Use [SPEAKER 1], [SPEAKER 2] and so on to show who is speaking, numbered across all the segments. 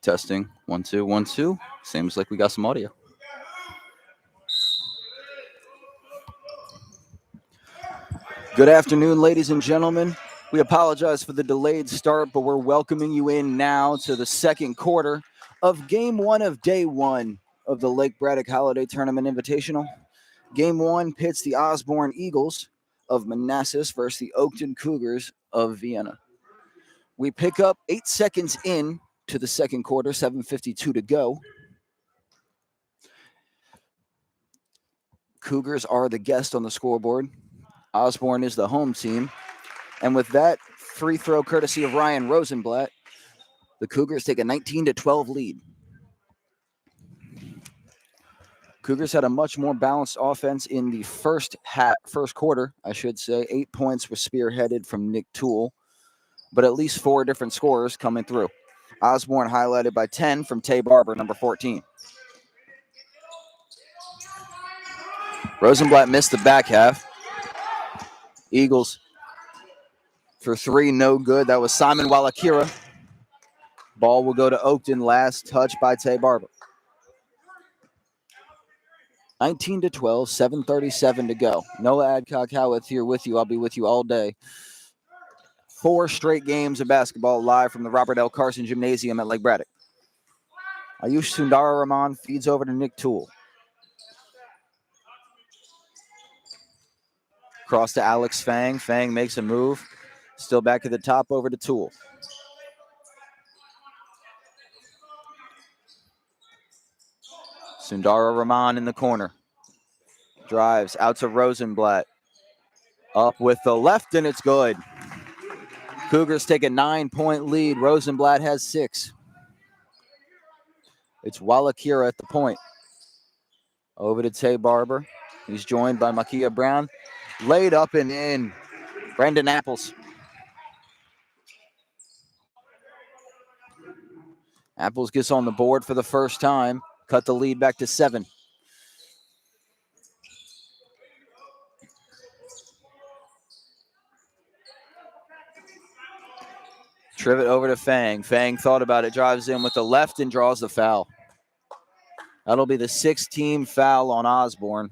[SPEAKER 1] Testing. 1 2 1 2. Seems like we got some audio. Good afternoon, ladies and gentlemen. We apologize for the delayed start, but we're welcoming you in now to the second quarter of Game 1 of Day 1 of the Lake Braddock Holiday Tournament Invitational. Game 1 pits the Osborne Eagles of Manassas versus the Oakton Cougars of Vienna. We pick up 8 seconds in to the second quarter, 7:52 to go. Cougars are the guest on the scoreboard. Osborne is the home team. And with that free throw courtesy of Ryan Rosenblatt, the Cougars take a 19-12 lead. Cougars had a much more balanced offense in the first quarter, I should say. 8 points were spearheaded from Nick Toole, but at least 4 different scorers coming through. Osborne highlighted by 10 from Tay Barber, number 14. Rosenblatt missed the back half. Eagles for 3, no good. That was Simon Walakira. Ball will go to Oakton, last touch by Tay Barber. 19-12, 7:37 to go. Noah Adcock Howarth here with you. I'll be with you all day. 4 straight games of basketball live from the Robert L. Carson Gymnasium at Lake Braddock. Ayush Sundara Rahman feeds over to Nick Toole. Cross to Alex Fang. Fang makes a move. Still back at the top over to Toole. Sundara Rahman in the corner. Drives out to Rosenblatt. Up with the left, and it's good. Cougars take a 9-point lead. Rosenblatt has 6. It's Walakira at the point. Over to Tay Barber. He's joined by Makia Brown. Laid up and in. Brandon Apples. Apples gets on the board for the first time. Cut the lead back to 7. Trivet over to Fang. Fang thought about it, drives in with the left and draws the foul. That'll be the 6th team foul on Osborne.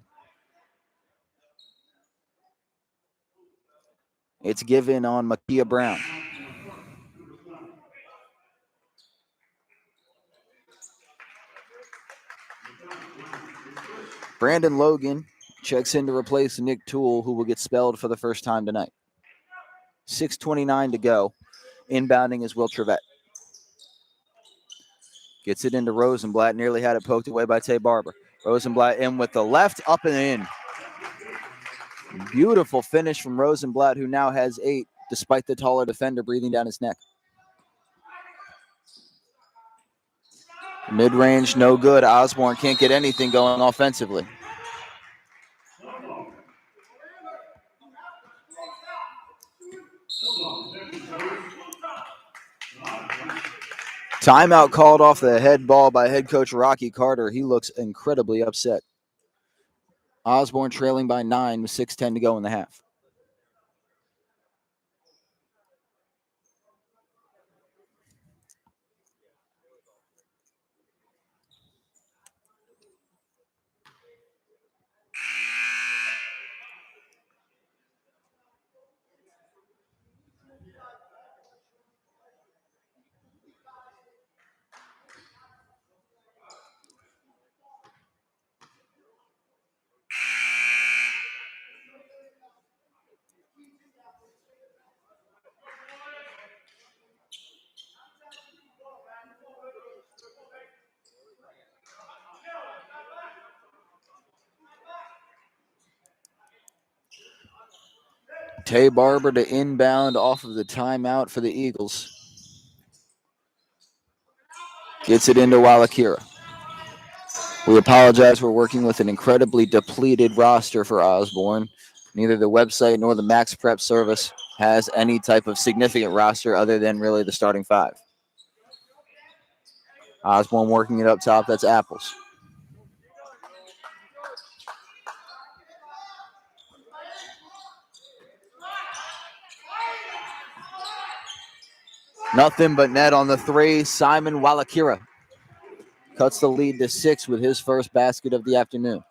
[SPEAKER 1] It's given on Makia Brown. Brandon Logan checks in to replace Nick Toole, who will get spelled for the first time tonight. 6:29 to go. Inbounding is Will Trevette. Gets it into Rosenblatt. Nearly had it poked away by Tay Barber. Rosenblatt in with the left, up and in. Beautiful finish from Rosenblatt, who now has 8, despite the taller defender breathing down his neck. Mid-range, no good. Osborne can't get anything going offensively. Timeout called off the head ball by head coach Rocky Carter. He looks incredibly upset. Osborne trailing by 9 with 6:10 to go in the half. Tay Barber to inbound off of the timeout for the Eagles. Gets it into Walakira. We apologize. We're working with an incredibly depleted roster for Osborne. Neither the website nor the Max Prep service has any type of significant roster other than really the starting 5. Osborne working it up top. That's Apples. Nothing but net on the three. Simon Walakira cuts the lead to 6 with his first basket of the afternoon.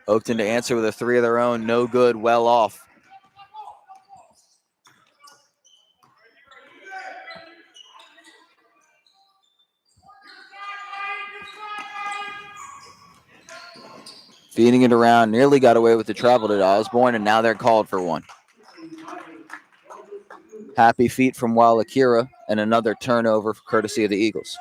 [SPEAKER 1] Oakton to answer with a three of their own. No good, well off. Feeding it around, nearly got away with the travel to Osborne, and now they're called for one. Happy feet from Walakira, and another turnover courtesy of the Eagles.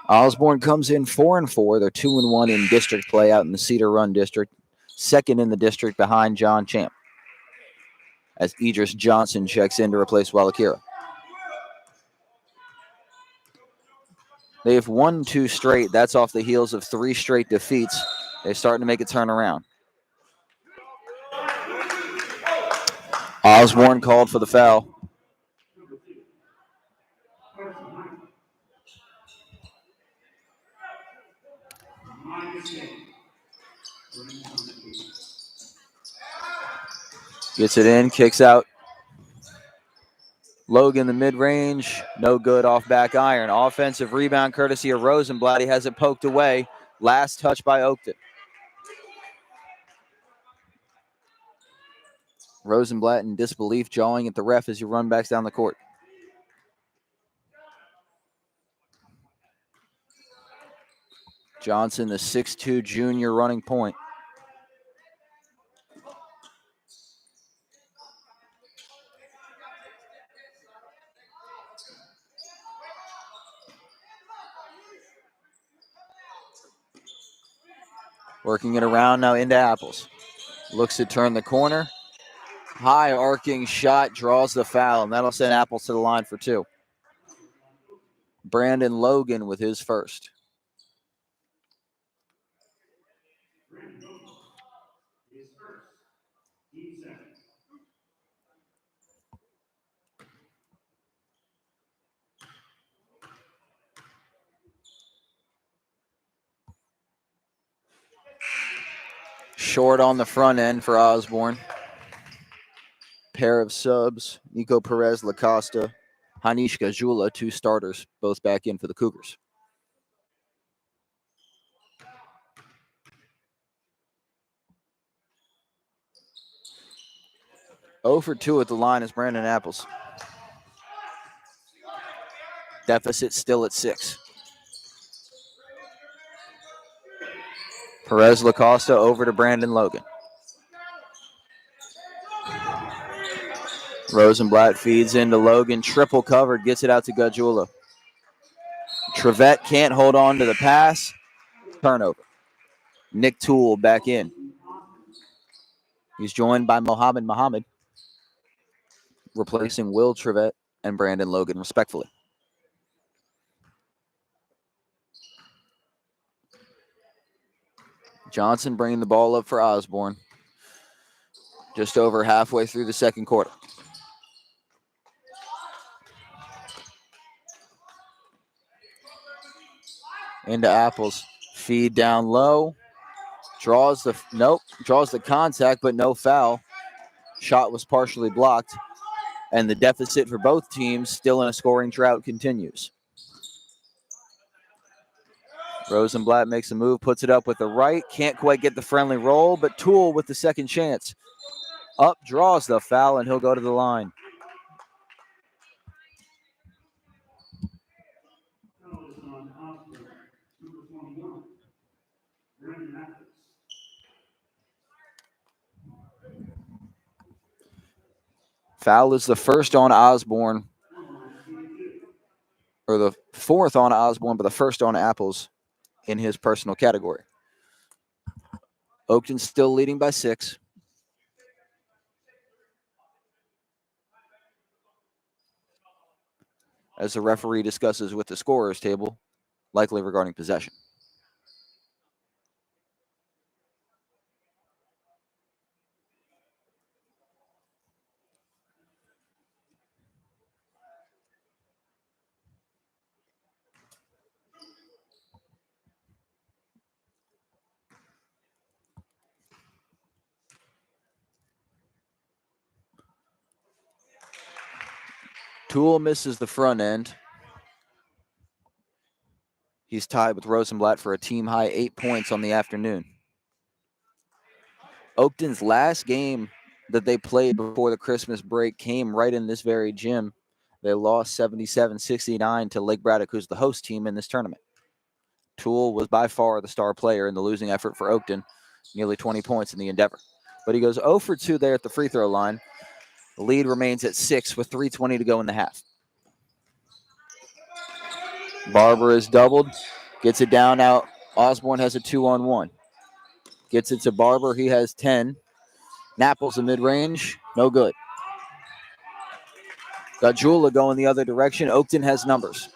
[SPEAKER 1] Osborne comes in 4-4. They're 2-1 in district play out in the Cedar Run district, second in the district behind John Champ, as Idris Johnson checks in to replace Walakira. They have won 2 straight. That's off the heels of 3 straight defeats. They're starting to make a turnaround. Osborne called for the foul. Gets it in, kicks out. Logan, the mid-range, no good off back iron. Offensive rebound courtesy of Rosenblatt. He has it poked away. Last touch by Oakton. Rosenblatt in disbelief, jawing at the ref as he run backs down the court. Johnson, the 6'2 junior, running point. Working it around now into Apples. Looks to turn the corner. High arcing shot, draws the foul, and that'll send Apples to the line for 2. Brandon Logan with his first. Short on the front end for Osborne. Pair of subs, Nico Perez, Lacosta, Hanish Gajula, 2 starters, both back in for the Cougars. Oh for 2 at the line is Brandon Apples. Deficit still at 6. Perez Lacosta over to Brandon Logan. Rosenblatt feeds into Logan, triple covered, gets it out to Gajula. Trevette can't hold on to the pass. Turnover. Nick Toole back in. He's joined by Mohammed, replacing Will Trevette and Brandon Logan, respectfully. Johnson bringing the ball up for Osborne. Just over halfway through the second quarter. Into Apples. Feed down low. Draws the contact, but no foul. Shot was partially blocked. And the deficit for both teams, still in a scoring drought, continues. Rosenblatt makes a move, puts it up with the right. Can't quite get the friendly roll, but Toole with the second chance. Up, draws the foul, and he'll go to the line. Foul is the first on Osborne, or the 4th on Osborne, but the first on Apples in his personal category. Oakton still leading by 6. As the referee discusses with the scorer's table, likely regarding possession. Toole misses the front end. He's tied with Rosenblatt for a team-high 8 points on the afternoon. Oakton's last game that they played before the Christmas break came right in this very gym. They lost 77-69 to Lake Braddock, who's the host team in this tournament. Toole was by far the star player in the losing effort for Oakton, nearly 20 points in the endeavor. But he goes 0 for 2 there at the free throw line. The lead remains at 6 with 3:20 to go in the half. Barber is doubled, gets it down out. Osborne has a 2-on-1. Gets it to Barber, he has 10. Napples a mid-range, no good. Got Jula going the other direction. Oakton has numbers.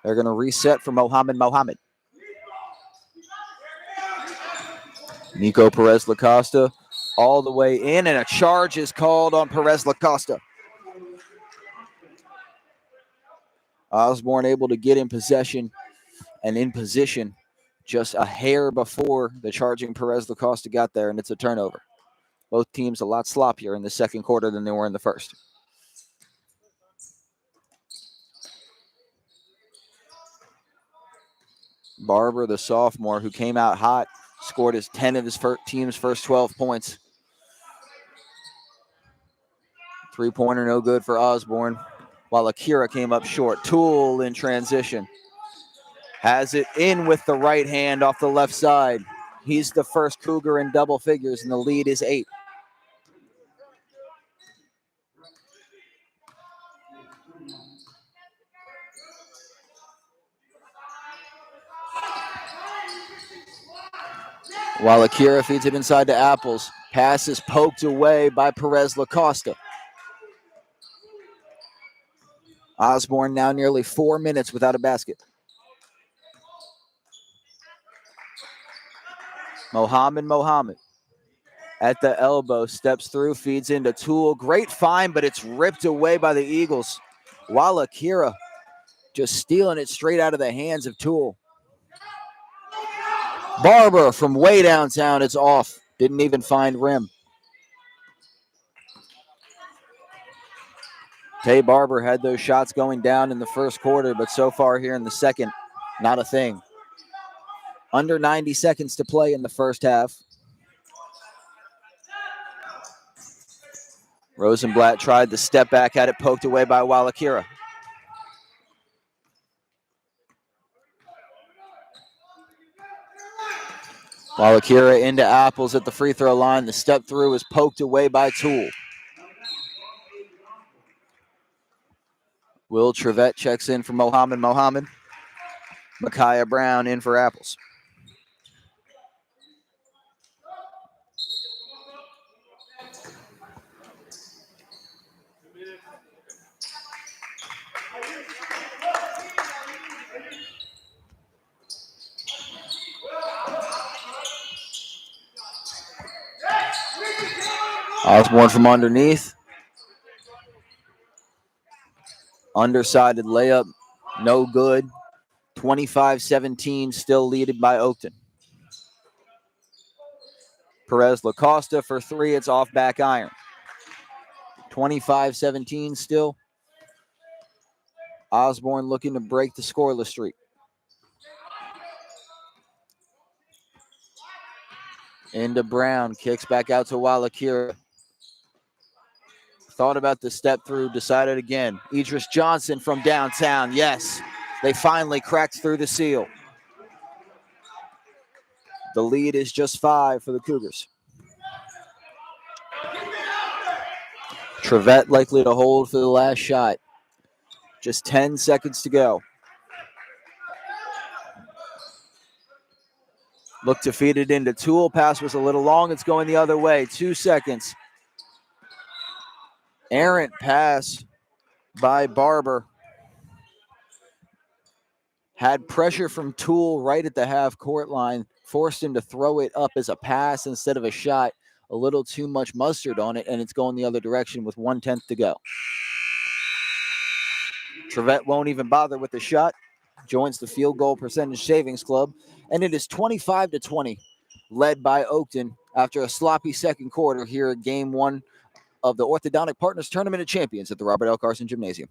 [SPEAKER 1] They're going to reset for Mohammed. Nico Perez-Lacosta all the way in, and a charge is called on Perez-Lacosta. Osborne able to get in possession and in position just a hair before the charging Perez-Lacosta got there, and it's a turnover. Both teams a lot sloppier in the second quarter than they were in the first. Barber, the sophomore, who came out hot, scored his 10 of his team's first 12 points. Three-pointer no good for Osborne, while Akira came up short. Toole in transition. Has it in with the right hand off the left side. He's the first Cougar in double figures, and the lead is 8. While Akira feeds it inside to Apples. Pass is poked away by Perez-Lacosta. Osborne now nearly 4 minutes without a basket. Mohammed at the elbow, steps through, feeds into Toole. Great find, but it's ripped away by the Eagles. While Akira just stealing it straight out of the hands of Toole. Barber from way downtown, it's off. Didn't even find rim. Tay Barber had those shots going down in the first quarter, but so far here in the second, not a thing. Under 90 seconds to play in the first half. Rosenblatt tried the step back, had it poked away by Wallakira. Wallakira into Apples at the free throw line. The step through is poked away by Toole. Will Trevette checks in for Mohammed. Micaiah Brown in for Apples. Osborne from underneath. Undersided layup, no good. 25-17, still leaded by Oakton. Perez-Lacosta for three, it's off back iron. 25-17 still. Osborne looking to break the scoreless streak. Into Brown, kicks back out to Wallakira. Thought about the step through, decided again. Idris Johnson from downtown, yes. They finally cracked through the seal. The lead is just 5 for the Cougars. Trevette likely to hold for the last shot. Just 10 seconds to go. Look to feed it into Toole. Pass was a little long. It's going the other way. 2 seconds. Errant pass by Barber. Had pressure from Toole right at the half-court line. Forced him to throw it up as a pass instead of a shot. A little too much mustard on it, and it's going the other direction with 1/10 to go. Trevette won't even bother with the shot. Joins the field goal percentage savings club. And it is 25-20, led by Oakton after a sloppy second quarter here at game 1 of the Orthodontic Partners Tournament of Champions at the Robert L. Carson Gymnasium.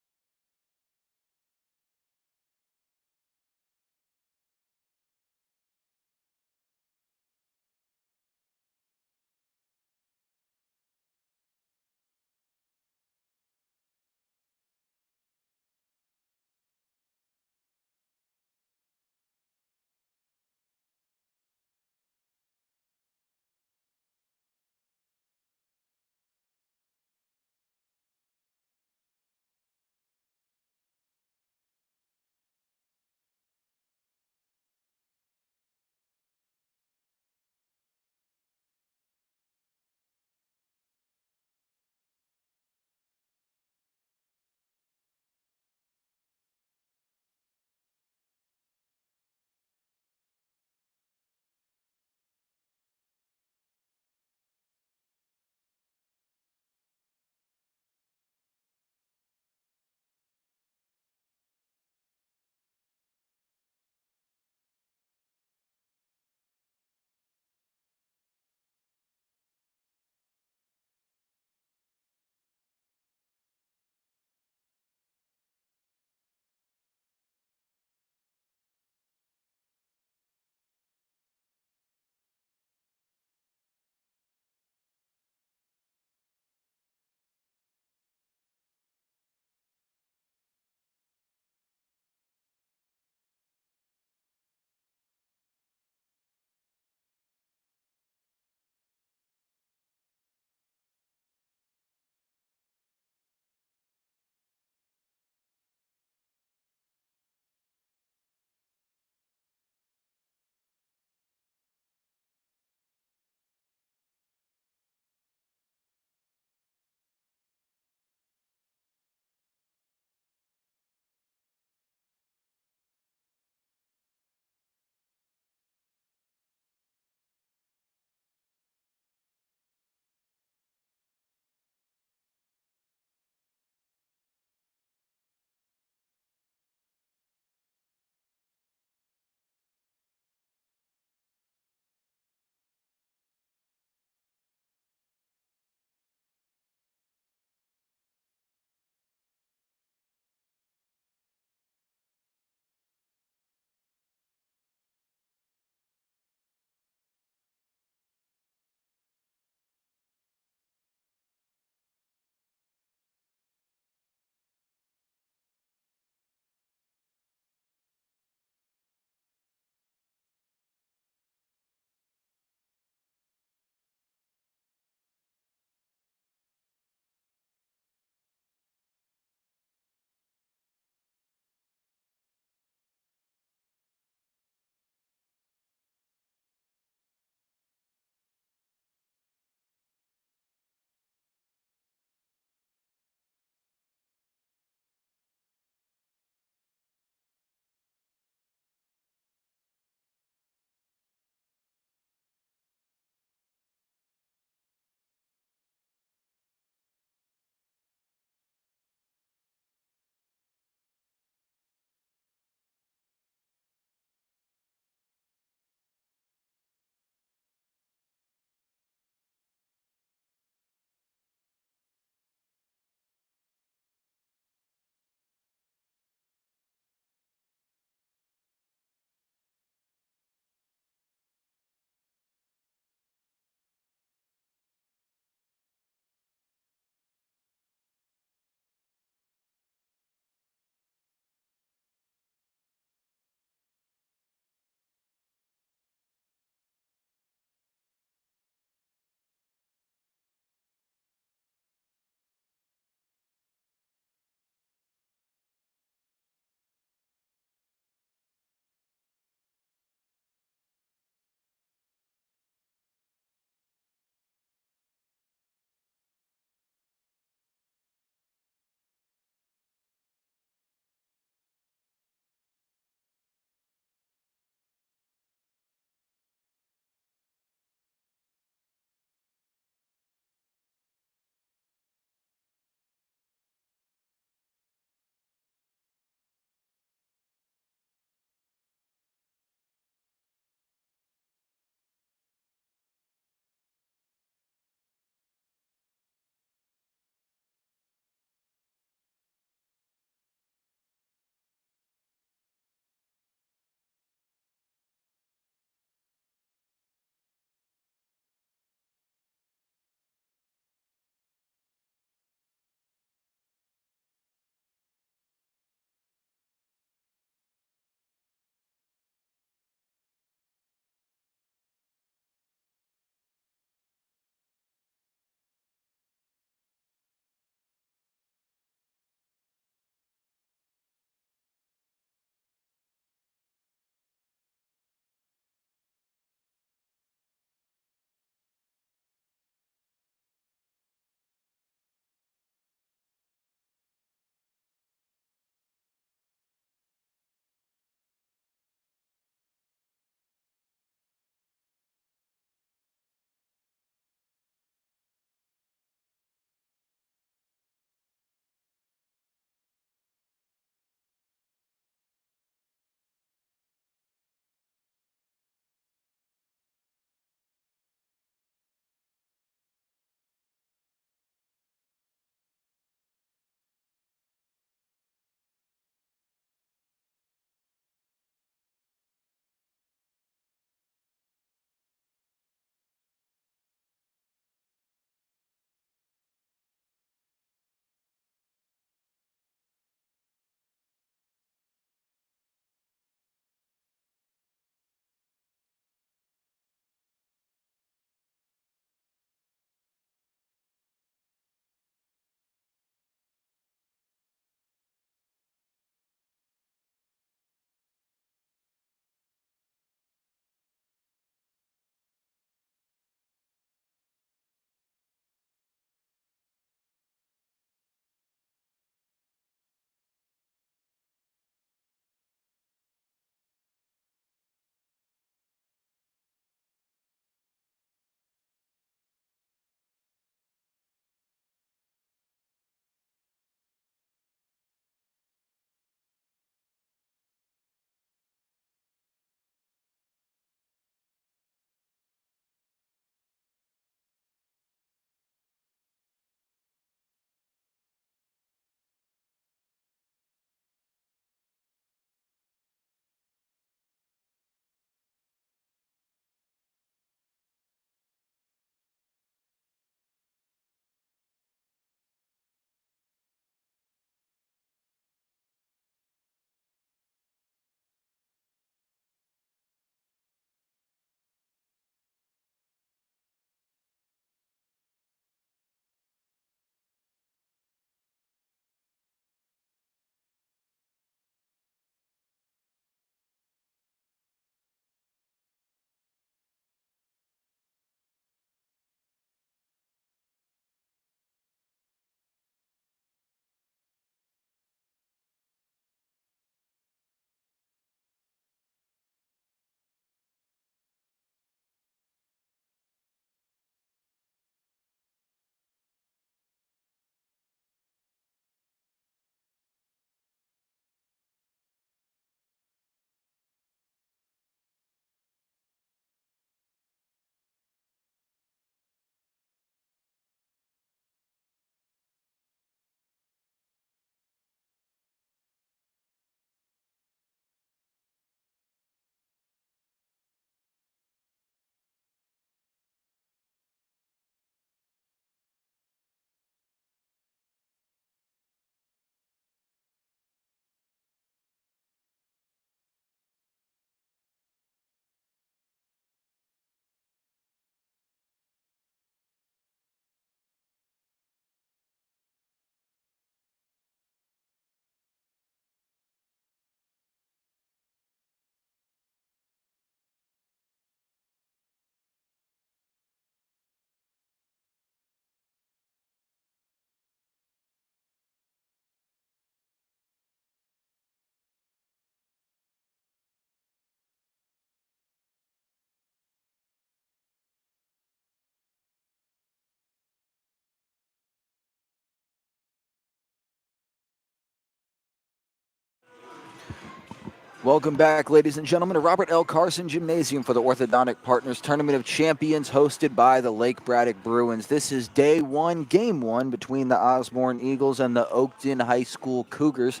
[SPEAKER 1] Welcome back, ladies and gentlemen, to Robert L. Carson Gymnasium for the Orthodontic Partners Tournament of Champions hosted by the Lake Braddock Bruins. This is day one, game one between the Osborne Eagles and the Oakton High School Cougars.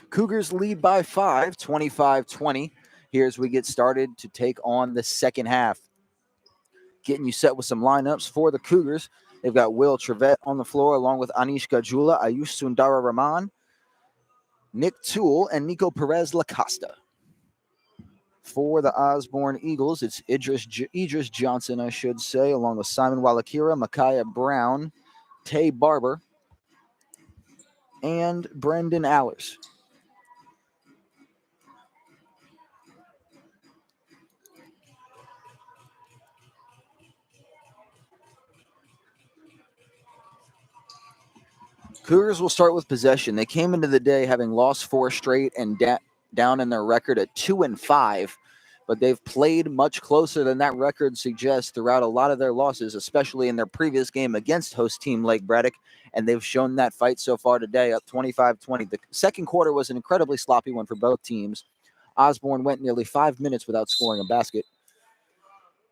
[SPEAKER 1] Cougars lead by 5, 25-20. Here as we get started to take on the second half. Getting you set with some lineups for the Cougars. They've got Will Trevette on the floor along with Anish Gajula, Ayush Sundara Rahman, Nick Toole, and Nico Perez Lacosta. For the Osborne Eagles, it's Idris Johnson, I should say, along with Simon Walakira, Micaiah Brown, Tay Barber, and Brendan Allers. Cougars will start with possession. They came into the day having lost 4 straight and down in their record at 2-5, but they've played much closer than that record suggests throughout a lot of their losses, especially in their previous game against host team Lake Braddock, and they've shown that fight so far today, up 25-20. The second quarter was an incredibly sloppy one for both teams. Osborne went nearly 5 minutes without scoring a basket,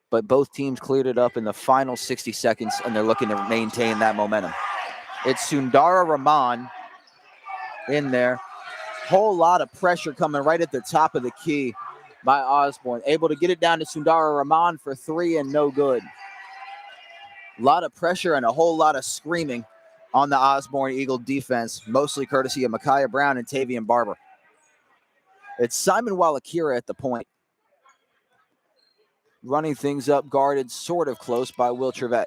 [SPEAKER 1] but both teams cleared it up in the final 60 seconds, and they're looking to maintain that momentum. It's Sundara Rahman in there. Whole lot of pressure coming right at the top of the key by Osborne. Able to get it down to Sundara Rahman for 3 and no good. A lot of pressure and a whole lot of screaming on the Osborne Eagle defense, mostly courtesy of Micaiah Brown and Tavian Barber. It's Simon Walakira at the point. Running things up, guarded sort of close by Will Trevette.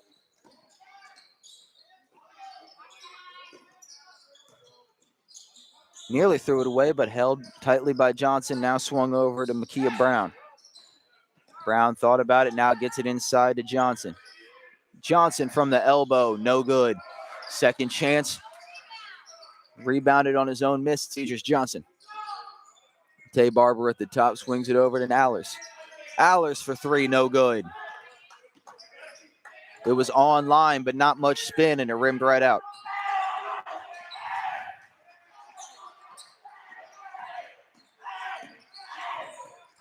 [SPEAKER 1] Nearly threw it away, but held tightly by Johnson. Now swung over to Micaiah Brown. Brown thought about it, now gets it inside to Johnson. Johnson from the elbow, no good. Second chance. Rebounded on his own miss. Idris Johnson. Tay Barber at the top, swings it over to Allers. Allers for 3, no good. It was online, but not much spin, and it rimmed right out.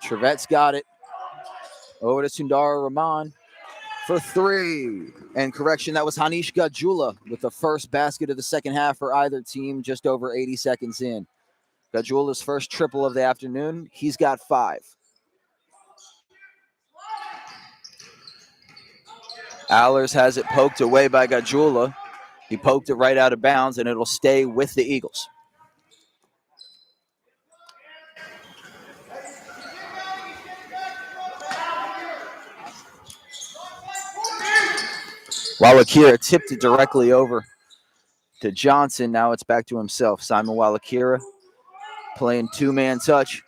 [SPEAKER 1] Trevette's got it. Over to Sundara Rahman for 3. And correction, that was Hanish Gajula with the first basket of the second half for either team, just over 80 seconds in. Gajula's first triple of the afternoon. He's got 5. Allers has it poked away by Gajula. He poked it right out of bounds, and it'll stay with the Eagles. Walakira tipped it directly over to Johnson. Now it's back to himself. Simon Walakira playing two-man touch.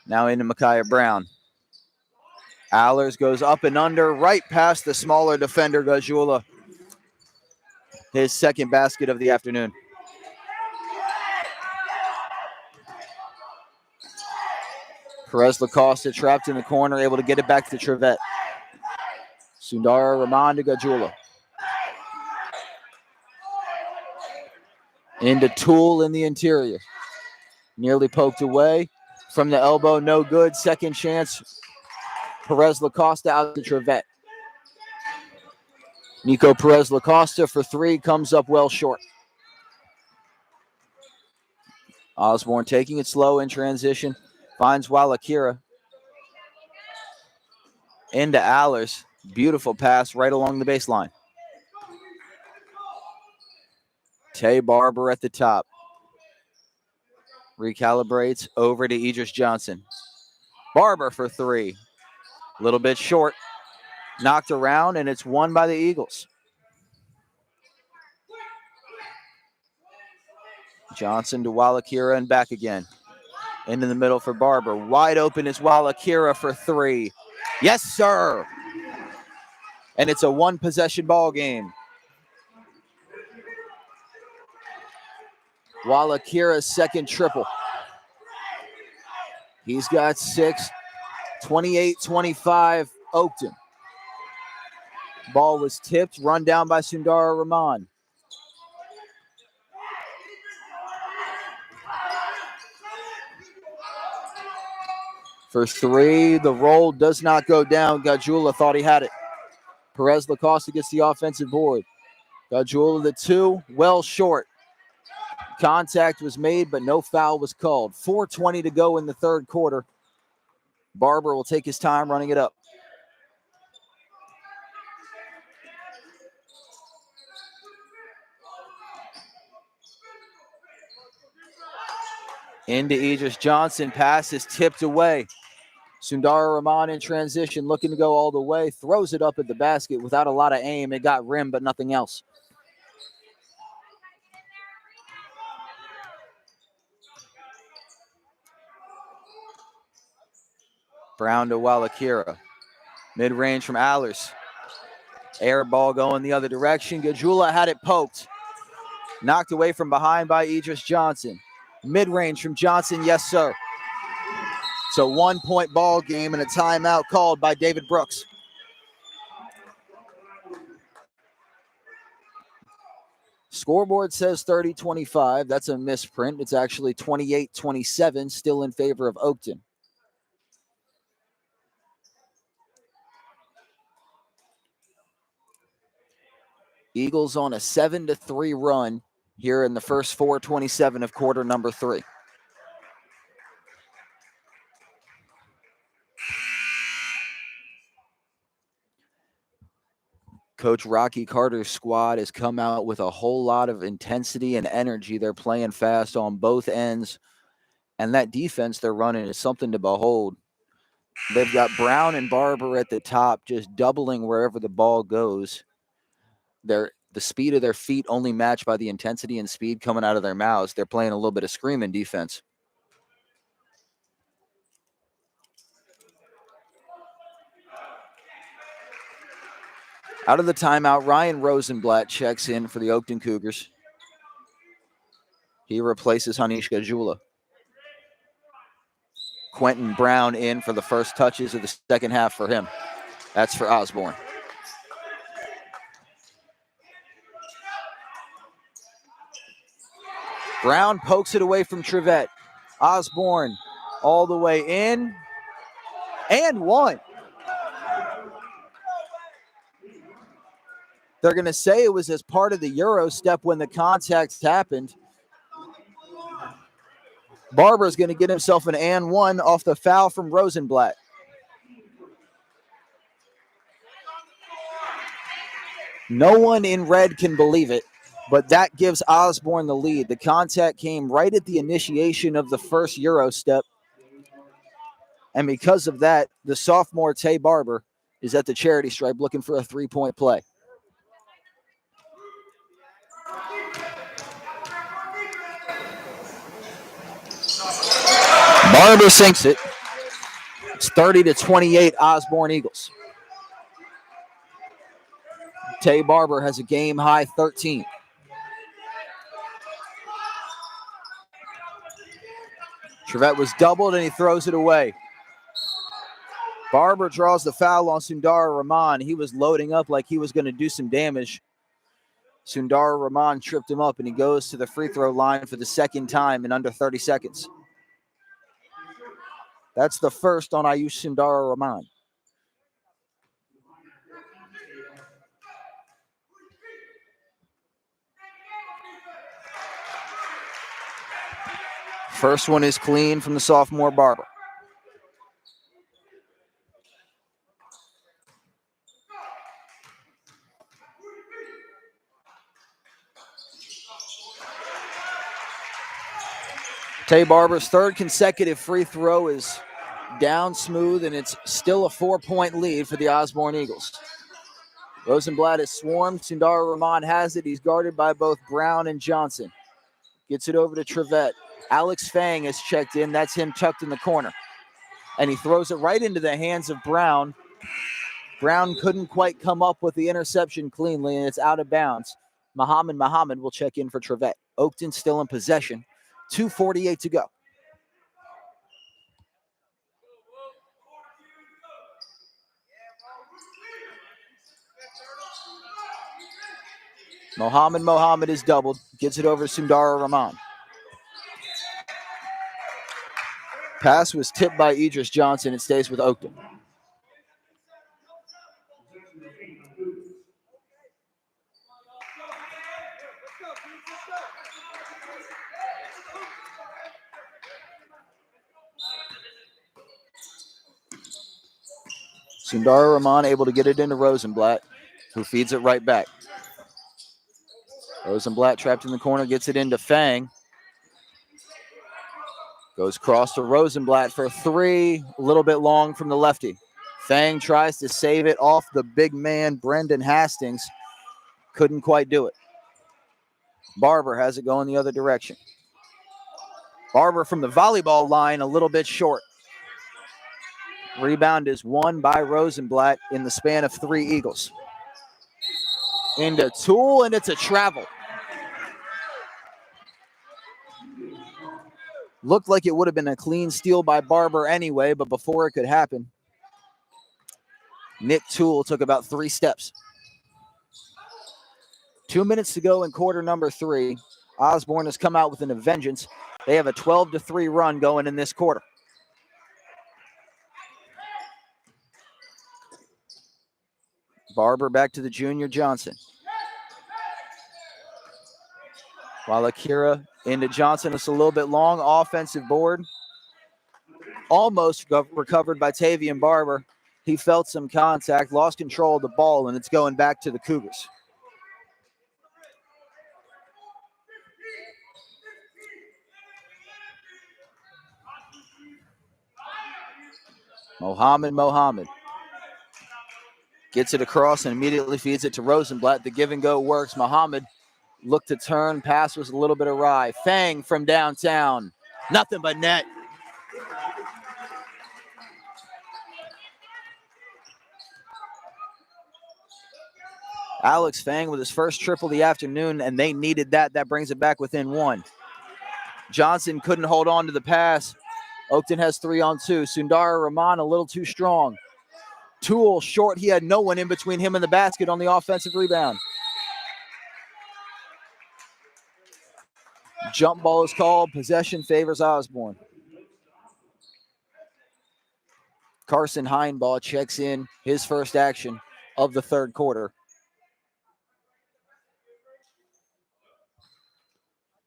[SPEAKER 1] Now into Micaiah Brown. Allers goes up and under, right past the smaller defender, Gajula. His second basket of the afternoon. Perez Lacosta trapped in the corner, able to get it back to Trevette. Sundara Rahman to Gajula. Into Toole in the interior. Nearly poked away. From the elbow, no good. Second chance. Perez Lacosta out to Trevette. Nico Perez Lacosta for 3, comes up well short. Osborne taking it slow in transition. Finds Walakira. Into Allers. Beautiful pass right along the baseline. Tay Barber at the top. Recalibrates over to Idris Johnson. Barber for 3. A little bit short. Knocked around, and it's won by the Eagles. Johnson to Walakira and back again. Into the middle for Barber. Wide open is Walakira for 3. Yes, sir. And it's a one-possession ball game. Walakira's second triple. He's got 6. 28-25, Oakton. Ball was tipped, run down by Sundara Rahman. For three, the roll does not go down. Gajula thought he had it. Perez Lacosta gets the offensive board. Gajula the two, well short. Contact was made, but no foul was called. 4:20 to go in the third quarter. Barber will take his time running it up. Into Idris Johnson. Pass is tipped away. Sundara Rahman in transition, looking to go all the way. Throws it up at the basket without a lot of aim. It got rim, but nothing else. Brown to Walakira. Mid-range from Allers. Air ball going the other direction. Gajula had it poked. Knocked away from behind by Idris Johnson. Mid-range from Johnson, yes, sir. It's a 1-point ball game and a timeout called by David Brooks. Scoreboard says 30-25. That's a misprint. It's actually 28-27, still in favor of Oakton. Eagles on a 7-3 run here in the first 4:27 of quarter number 3. Coach Rocky Carter's squad has come out with a whole lot of intensity and energy. They're playing fast on both ends. And that defense they're running is something to behold. They've got Brown and Barber at the top, just doubling wherever the ball goes. The speed of their feet only matched by the intensity and speed coming out of their mouths. They're playing a little bit of screaming defense. Out of the timeout, Ryan Rosenblatt checks in for the Oakton Cougars. He replaces Hanish Gajula. Quentin Brown in for the first touches of the second half for him. That's for Osborne. Brown pokes it away from Trevette. Osborne all the way in and one. They're going to say it was as part of the Euro step when the contact happened. Barber's going to get himself an and one off the foul from Rosenblatt. No one in red can believe it, but that gives Osborne the lead. The contact came right at the initiation of the first Euro step. And because of that, the sophomore Tay Barber is at the charity stripe looking for a three-point play. Barber sinks it. It's 30-28 Osborne Eagles. Tay Barber has a game-high 13. Trevette was doubled, and he throws it away. Barber draws the foul on Sundara Rahman. He was loading up like he was going to do some damage. Sundara Rahman tripped him up, and he goes to the free throw line for the second time in under 30 seconds. That's the first on Ayush Sundara Rahman. First one is clean from the sophomore Barber. Tay Barber's third consecutive free throw is down smooth, and it's still a 4-point lead for the Osborne Eagles. Rosenblatt is swarmed. Sundara Rahman has it. He's guarded by both Brown and Johnson. Gets it over to Trevette. Alex Fang has checked in. That's him tucked in the corner. And he throws it right into the hands of Brown. Brown couldn't quite come up with the interception cleanly, and it's out of bounds. Muhammad will check in for Trevette. Oakton still in possession. 2:48 to go. Muhammad is doubled. Gets it over to Sundara Rahman. Pass was tipped by Idris Johnson. It stays with Oakton. Sundar Rahman able to get it into Rosenblatt, who feeds it right back. Rosenblatt trapped in the corner, gets it into Fang. Goes cross to Rosenblatt for three, a little bit long from the lefty. Fang tries to save it off the big man, Brendan Hastings. Couldn't quite do it. Barber has it going the other direction. Barber from the volleyball line, a little bit short. Rebound is won by Rosenblatt in the span of three Eagles. Into Toole, and it's a travel. Looked like it would have been a clean steal by Barber anyway, but before it could happen, Nick Toole took about 3 steps. 2 minutes to go in quarter number 3. Osborne has come out with a vengeance. They have a 12-3 run going in this quarter. Barber back to the junior Johnson. While Akira into Johnson, it's a little bit long. Offensive board. Almost recovered by Tavian Barber. He felt some contact, lost control of the ball, and it's going back to the Cougars. Mohammed gets it across and immediately feeds it to Rosenblatt. The give and go works. Mohammed looked to turn. Pass was a little bit awry. Fang from downtown. Nothing but net. Alex Fang with his first triple of the afternoon, and they needed that. That brings it back within 1. Johnson couldn't hold on to the pass. Oakton has 3 on 2. Sundar Rahman a little too strong. Toole short. He had no one in between him and the basket on the offensive rebound. Jump ball is called. Possession favors Osborne. Carson Heinbaugh checks in his first action of the third quarter.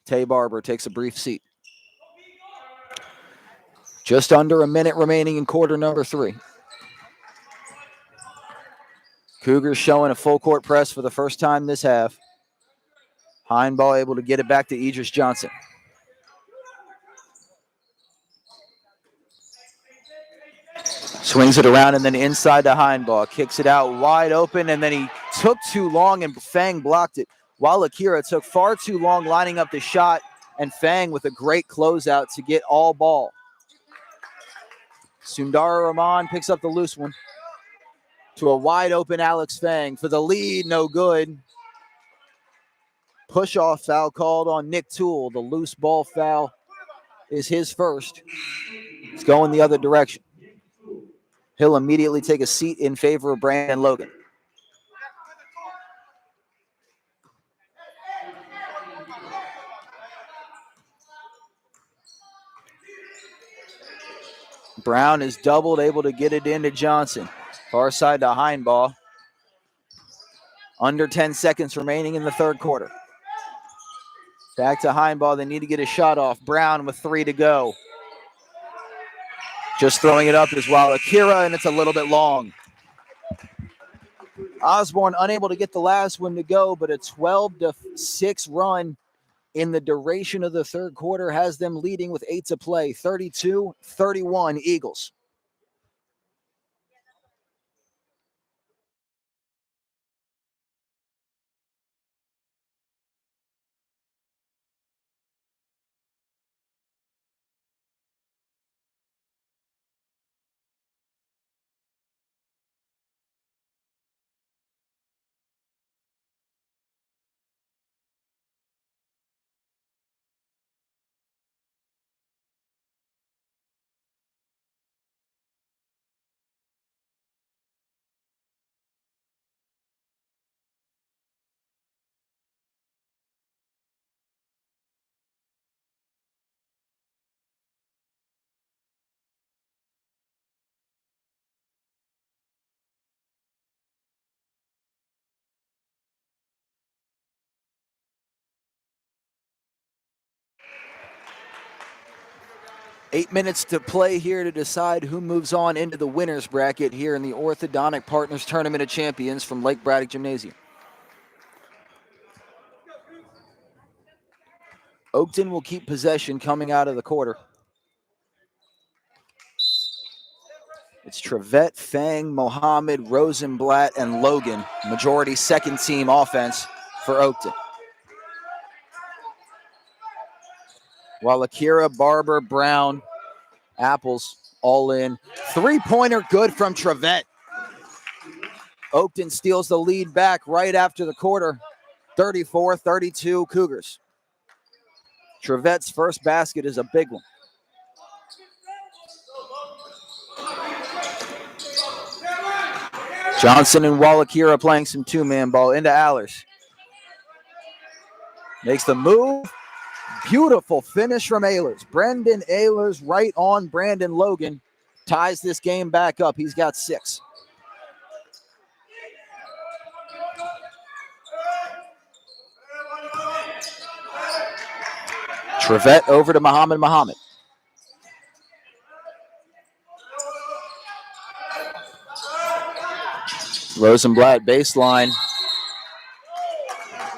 [SPEAKER 1] Tay Barber takes a brief seat. Just under a minute remaining in quarter number 3. Cougars showing a full court press for the first time this half. Heinbaugh able to get it back to Idris Johnson. Swings it around and then inside to Heinbaugh. Kicks it out wide open, and then he took too long and Fang blocked it. While Akira took far too long lining up the shot, and Fang with a great closeout to get all ball. Sundar Rahman picks up the loose one to a wide open Alex Fang for the lead. No good. Push off foul called on Nick Toole. The loose ball foul is his first. It's going the other direction. He'll immediately take a seat in favor of Brandon Logan. Brown is doubled, able to get it into Johnson. Far side to Heinbaugh. Under 10 seconds remaining in the third quarter. Back to Heinbaugh. They need to get a shot off. Brown with 3 to go. Just throwing it up is while Akira, and it's a little bit long. Osborne unable to get the last one to go, but a 12-6 run in the duration of the third quarter has them leading with 8 to play. 32-31 Eagles. 8 minutes to play here to decide who moves on into the winner's bracket here in the Orthodontic Partners Tournament of Champions from Lake Braddock Gymnasium. Oakton will keep possession coming out of the quarter. It's Trevette, Fang, Mohammed, Rosenblatt, and Logan. Majority second team offense for Oakton. While Akira, Barber, Brown, Apples all in. Three-pointer good from Trevette. Oakton steals the lead back right after the quarter. 34-32 Cougars. Trevette's first basket is a big one. Johnson and Wallachira playing some two-man ball into Allers. Makes the move. Beautiful finish from Ehlers. Brendan Ehlers right on Brandon Logan. Ties this game back up. He's got 6. Trevette over to Muhammad. Rosenblatt baseline.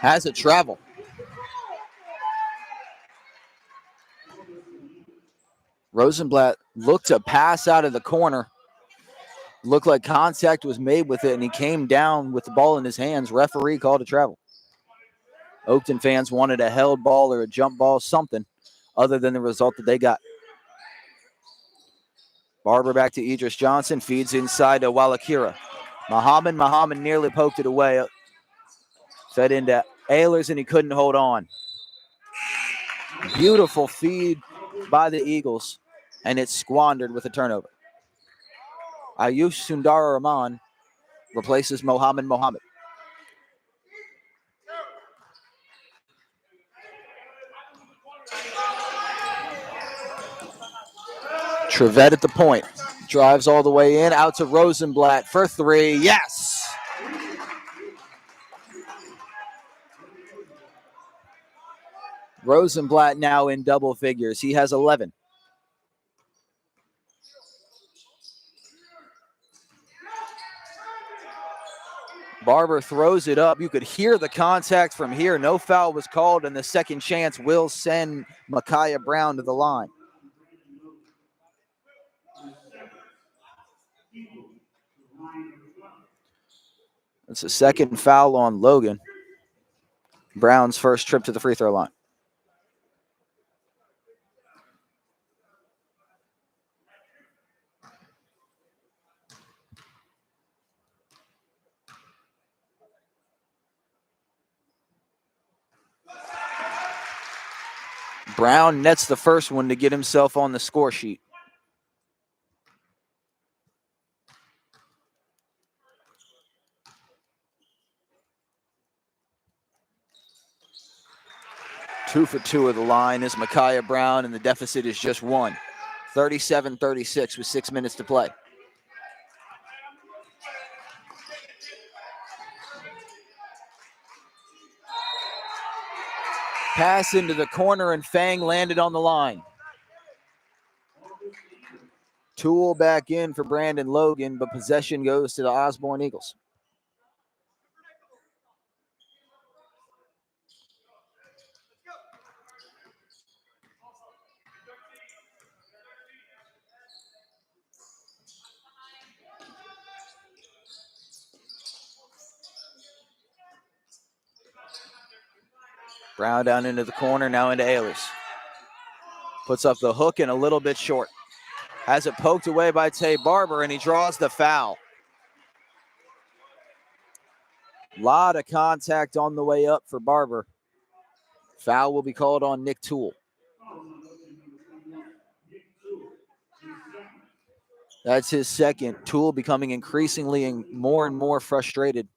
[SPEAKER 1] Has it travel. Rosenblatt looked to pass out of the corner. Looked like contact was made with it, and he came down with the ball in his hands. Referee called a travel. Oakton fans wanted a held ball or a jump ball, something other than the result that they got. Barber back to Idris Johnson, feeds inside to Wallachira. Muhammad nearly poked it away. Fed into Ehlers, and he couldn't hold on. Beautiful feed by the Eagles, and it's squandered with a turnover. Ayush Sundar Rahman replaces Mohammed. Trevette at the point. Drives all the way in, out to Rosenblatt for 3. Yes! Rosenblatt now in double figures. He has 11. Barber throws it up. You could hear the contact from here. No foul was called, and the second chance will send Micaiah Brown to the line. It's a second foul on Logan. Brown's first trip to the free throw line. Brown nets the first one to get himself on the score sheet. Two for two of the line is Micaiah Brown, and the deficit is just 1. 37-36 with 6 minutes to play. Pass into the corner, and Fang landed on the line. Tool back in for Brandon Logan, but possession goes to the Osborne Eagles. Brown down into the corner, now into Ehlers. Puts up the hook and a little bit short. Has it poked away by Tay Barber, and he draws the foul. A lot of contact on the way up for Barber. Foul will be called on Nick Toole. That's his second. Toole becoming increasingly and more frustrated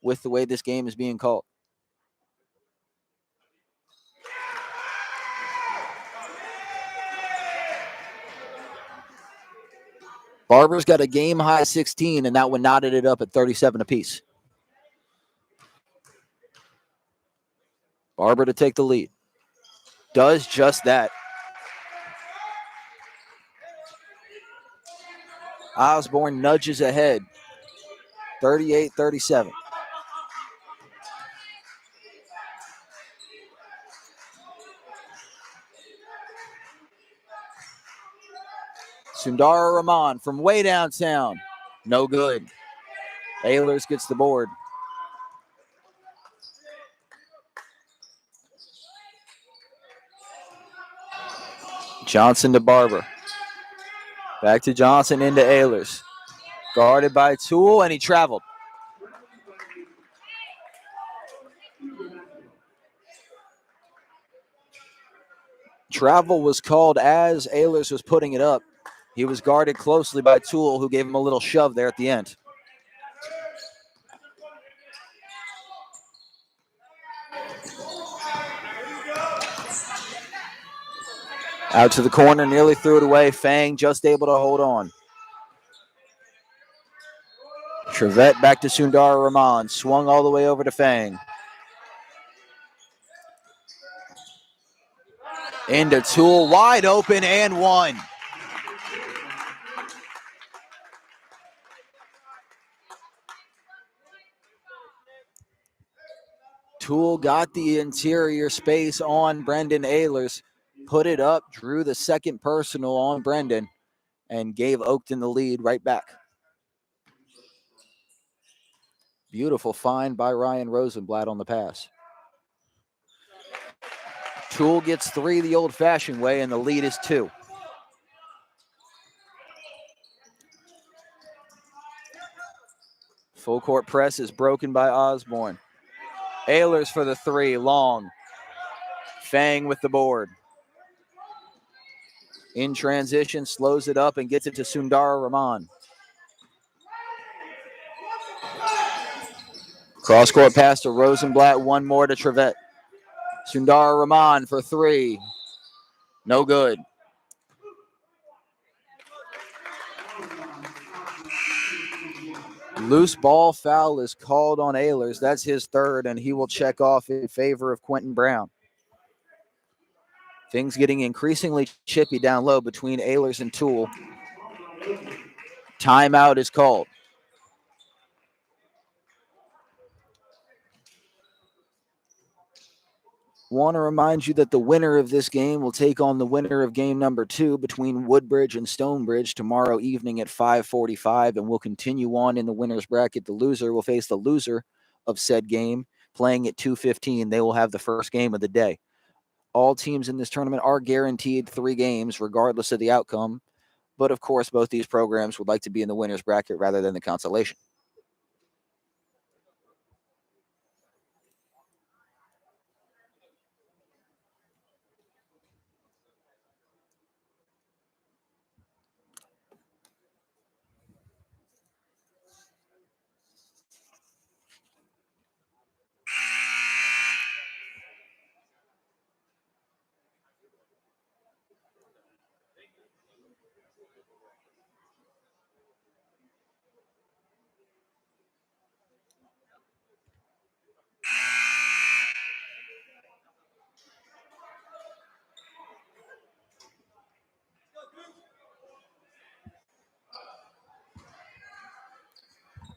[SPEAKER 1] with the way this game is being called. Barber's got a game-high 16, and that one knotted it up at 37 apiece. Barber to take the lead. Does just that. Osborne nudges ahead, 38-37. Sundara Rahman from way downtown. No good. Ehlers gets the board. Johnson to Barber. Back to Johnson into Ehlers. Guarded by Toole, and he traveled. Travel was called as Ehlers was putting it up. He was guarded closely by Toole, who gave him a little shove there at the end. Out to the corner, nearly threw it away. Fang just able to hold on. Trevette back to Sundara Rahman. Swung all the way over to Fang. Into Toole, wide open and one. Toole got the interior space on Brendan Ehlers, put it up, drew the second personal on Brendan, and gave Oakton the lead right back. Beautiful find by Ryan Rosenblatt on the pass. Toole gets 3 the old-fashioned way, and the lead is 2. Full court press is broken by Osborne. Ehlers for the 3, long. Fang with the board. In transition, slows it up and gets it to Sundara Rahman. Cross-court pass to Rosenblatt, one more to Trevette. Sundara Rahman for 3. No good. Loose ball foul is called on Ehlers. That's his 3rd, and he will check off in favor of Quentin Brown. Things getting increasingly chippy down low between Ehlers and Toole. Timeout is called. Want to remind you that the winner of this game will take on the winner of game number 2 between Woodbridge and Stonebridge tomorrow evening at 5:45, and we'll continue on in the winner's bracket. The loser will face the loser of said game, playing at 2:15. They will have the first game of the day. All teams in this tournament are guaranteed 3 games, regardless of the outcome. But, of course, both these programs would like to be in the winner's bracket rather than the consolation.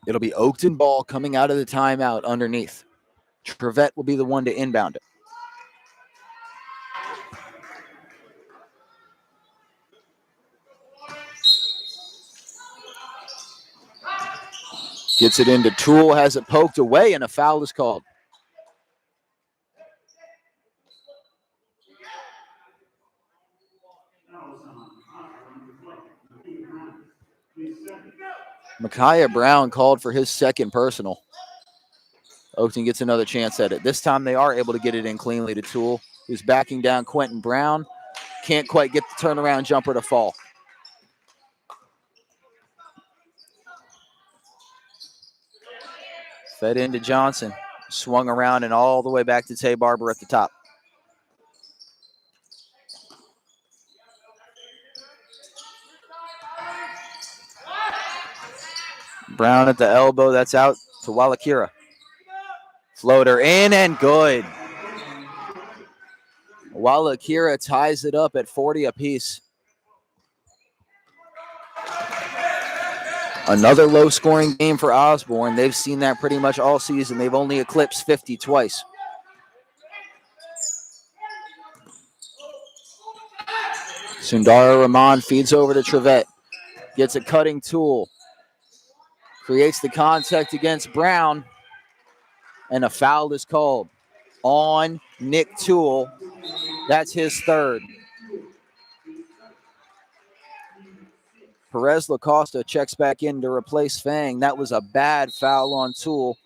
[SPEAKER 1] It'll be Oakton ball coming out of the timeout underneath. Trevette will be the one to inbound it. Gets it into Toole, has it poked away, and a foul is called. Micaiah Brown called for his 2nd personal. Oakton gets another chance at it. This time they are able to get it in cleanly to Toole, who's backing down Quentin Brown. Can't quite get the turnaround jumper to fall. Fed into Johnson. Swung around and all the way back to Tay Barber at the top. Brown at the elbow. That's out to Wallakira. Floater in and good. Wallakira ties it up at 40 apiece. Another low-scoring game for Osborne. They've seen that pretty much all season. They've only eclipsed 50 twice. Sundara Rahman feeds over to Trevette. Gets a cutting tool. Creates the contact against Brown. And a foul is called on Nick Toole. That's his third. Perez Lacosta checks back in to replace Fang. That was a bad foul on Toole.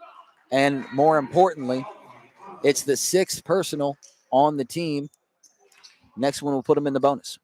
[SPEAKER 1] And more importantly, it's the 6th personal on the team. Next one will put him in the bonus.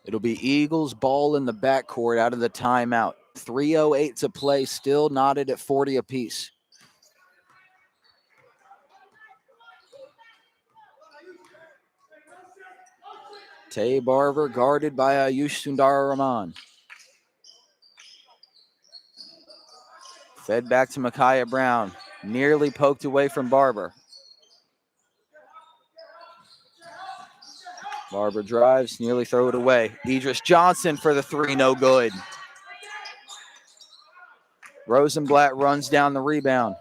[SPEAKER 1] It'll be Eagles ball in the backcourt out of the timeout. 3:08 to play, still knotted at 40 apiece. Tay Barber guarded by Ayush Sundara Rahman. Fed back to Micaiah Brown. Nearly poked away from Barber. Barber drives, nearly throw it away. Idris Johnson for the 3, no good. Rosenblatt runs down the rebound.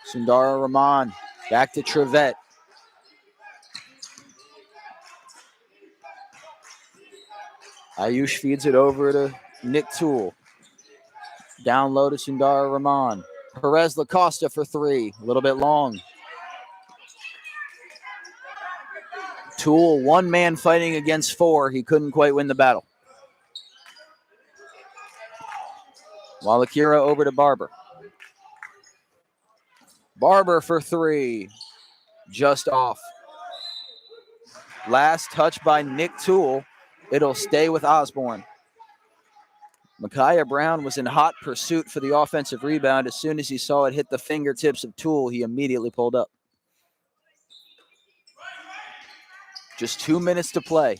[SPEAKER 1] Sundara Rahman back to Trevette. Ayush feeds it over to Nick Toole. Down low to Sundara Rahman. Perez Lacosta for 3, a little bit long. Toole, one man fighting against 4. He couldn't quite win the battle. Wallakira over to Barber. Barber for 3. Just off. Last touch by Nick Toole. It'll stay with Osborne. Micaiah Brown was in hot pursuit for the offensive rebound. As soon as he saw it hit the fingertips of Toole, he immediately pulled up. Just 2 minutes to play.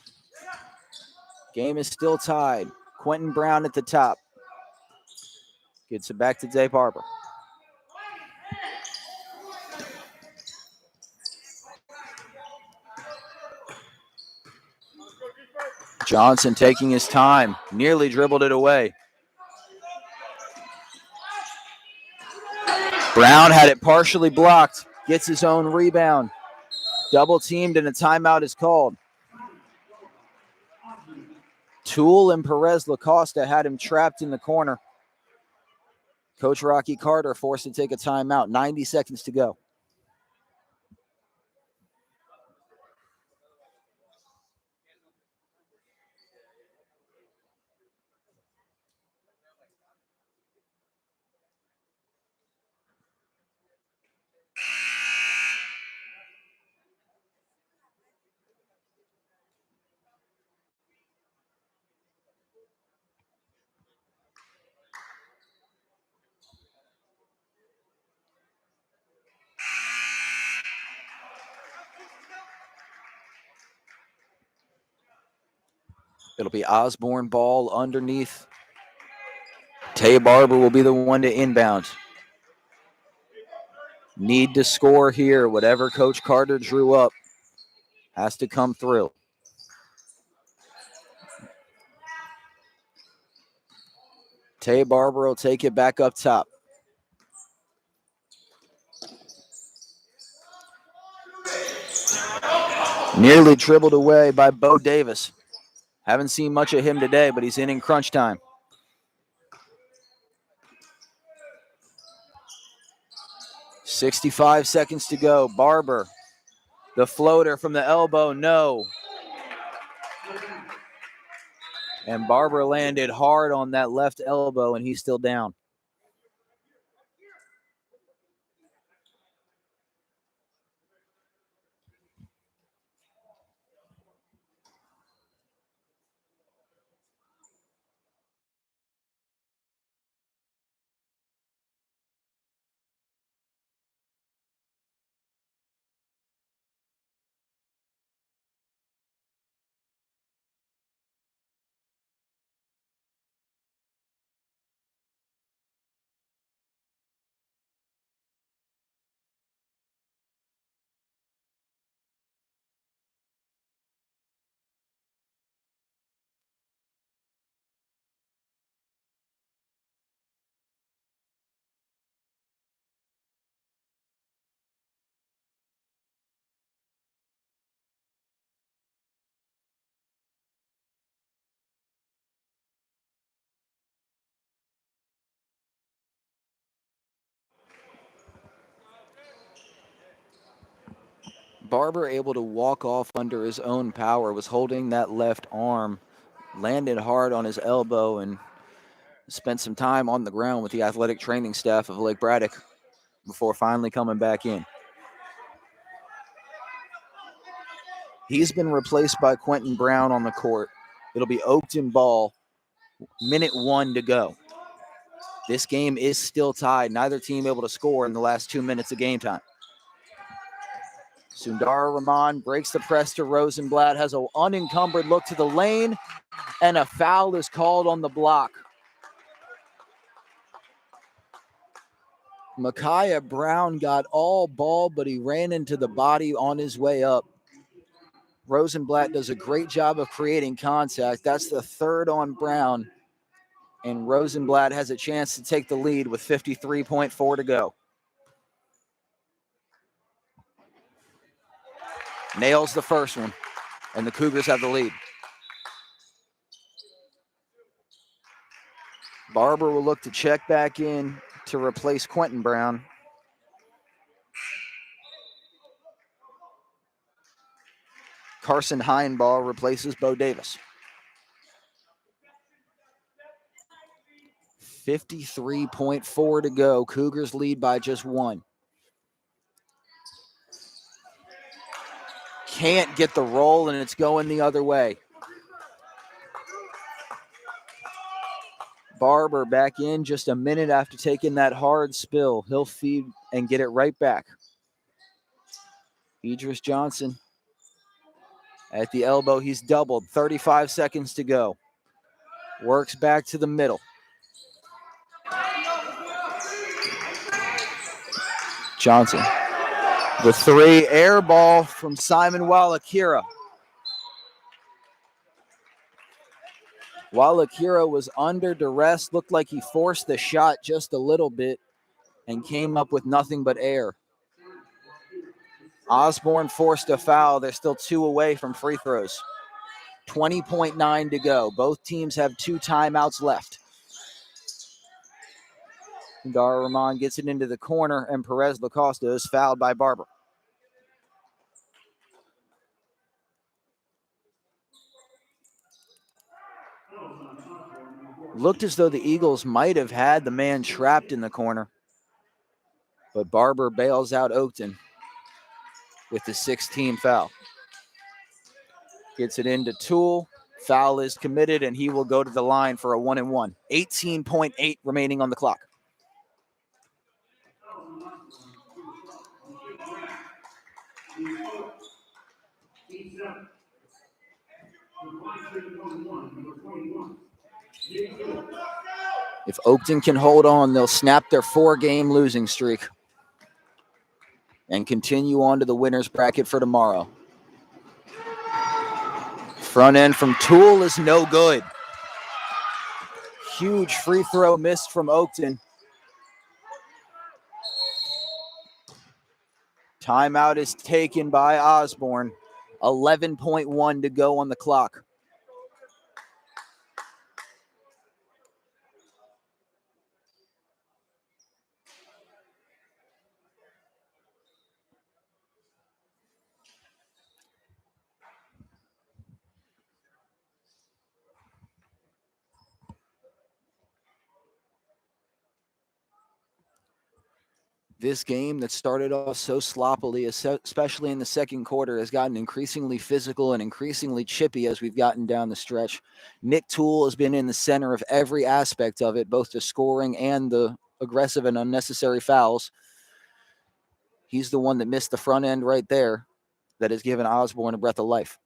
[SPEAKER 1] Game is still tied. Quentin Brown at the top. Gets it back to Tay Barber. Johnson taking his time. Nearly dribbled it away. Brown had it partially blocked. Gets his own rebound. Double teamed and a timeout is called. Toole and Perez Lacosta had him trapped in the corner. Coach Rocky Carter forced to take a timeout. 90 seconds to go. It'll be Osborne ball underneath. Tay Barber will be the one to inbound. Need to score here. Whatever Coach Carter drew up has to come through. Tay Barber will take it back up top. Nearly dribbled away by Bo Davis. Haven't seen much of him today, but he's in crunch time. .65 seconds to go. Barber, the floater from the elbow, no. And Barber landed hard on that left elbow, and he's still down. Barber able to walk off under his own power, was holding that left arm, landed hard on his elbow, and spent some time on the ground with the athletic training staff of Lake Braddock before finally coming back in. He's been replaced by Quentin Brown on the court. It'll be Oakton ball, minute 1 to go. This game is still tied. Neither team able to score in the last 2 minutes of game time. Sundar Rahman breaks the press to Rosenblatt, has an unencumbered look to the lane, and a foul is called on the block. Micaiah Brown got all ball, but he ran into the body on his way up. Rosenblatt does a great job of creating contact. That's the third on Brown, and Rosenblatt has a chance to take the lead with 53.4 to go. Nails the first one, and the Cougars have the lead. Barber will look to check back in to replace Quentin Brown. Carson Heinball replaces Bo Davis. 53.4 to go. Cougars lead by just 1. Can't get the roll, and it's going the other way. Barber back in just a minute after taking that hard spill. He'll feed and get it right back. Idris Johnson at the elbow. He's doubled. 35 seconds to go. Works back to the middle. Johnson. The 3, air ball from Simon Walakira. Walakira was under duress, looked like he forced the shot just a little bit and came up with nothing but air. Osborne forced a foul. They're still 2 away from free throws. 20.9 to go. Both teams have 2 timeouts left. Dar Rahman gets it into the corner, and Perez Lacosta is fouled by Barber. Looked as though the Eagles might have had the man trapped in the corner, but Barber bails out Oakton with the 6th-team foul. Gets it into Toole. Foul is committed, and he will go to the line for a 1-and-1. 18.8 remaining on the clock. If Oakton can hold on, they'll snap their 4-game losing streak. and continue on to the winner's bracket for tomorrow. Front end from Toole is no good. Huge free throw missed from Oakton. Timeout is taken by Osborne. 11.1 to go on the clock. This game that started off so sloppily, especially in the second quarter, has gotten increasingly physical and increasingly chippy as we've gotten down the stretch. Nick Toole has been in the center of every aspect of it, both the scoring and the aggressive and unnecessary fouls. He's the one that missed the front end right there that has given Osborne a breath of life.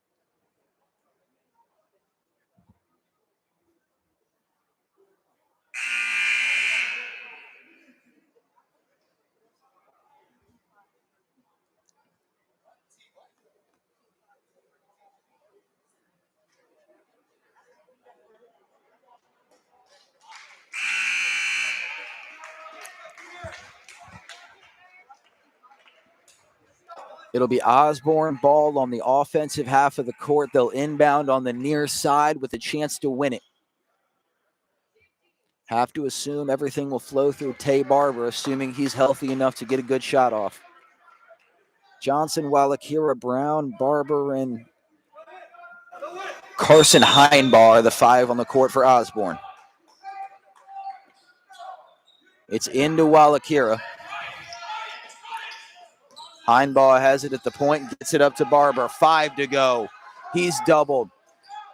[SPEAKER 1] It'll be Osborne ball on the offensive half of the court. They'll inbound on the near side with a chance to win it. Have to assume everything will flow through Tay Barber, assuming he's healthy enough to get a good shot off. Johnson, Wallachira, Brown, Barber, and Carson Heinbaugh are the five on the court for Osborne. It's into Wallachira. Heinbaugh has it at the point, gets it up to Barber. 5 to go. He's doubled.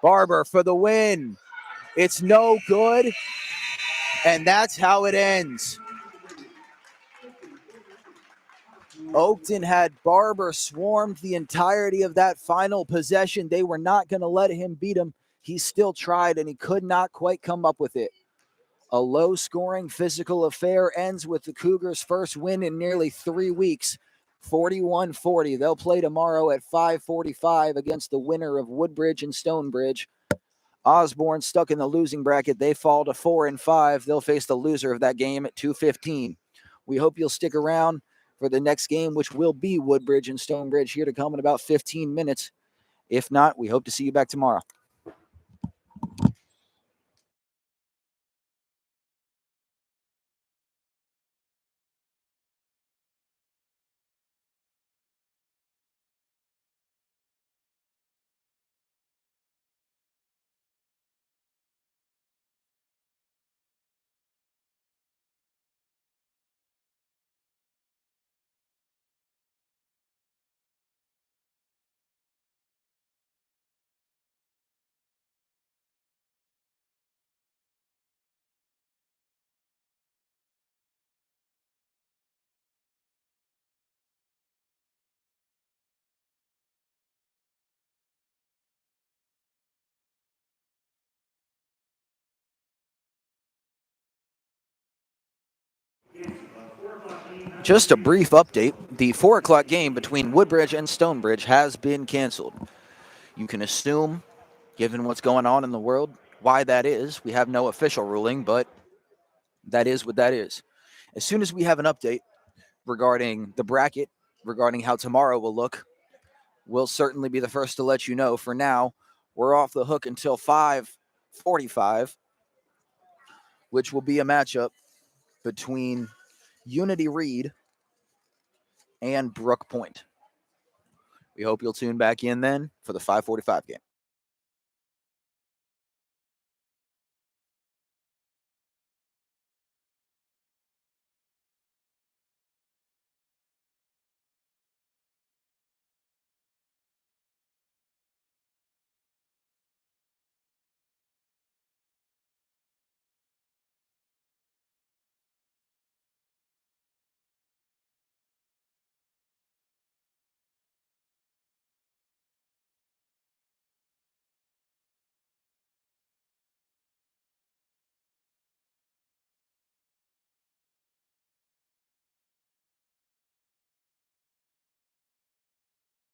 [SPEAKER 1] Barber for the win. It's no good. And that's how it ends. Oakton had Barber swarmed the entirety of that final possession. They were not going to let him beat him. He still tried, and he could not quite come up with it. A low-scoring physical affair ends with the Cougars' first win in nearly 3 weeks, 41-40. They'll play tomorrow at 5:45 against the winner of Woodbridge and Stonebridge. Osborne stuck in the losing bracket. They fall to 4-5. They'll face the loser of that game at 2:15. We hope you'll stick around for the next game, which will be Woodbridge and Stonebridge, here to come in about 15 minutes. If not, we hope to see you back tomorrow. Just a brief update. The 4 o'clock game between Woodbridge and Stonebridge has been canceled. You can assume, given what's going on in the world, why that is. We have no official ruling, but that is what that is. As soon as we have an update regarding the bracket, regarding how tomorrow will look, we'll certainly be the first to let you know. For now, we're off the hook until 5:45, which will be a matchup between Unity Reed and Brook Point. We hope you'll tune back in then for the 5:45 game.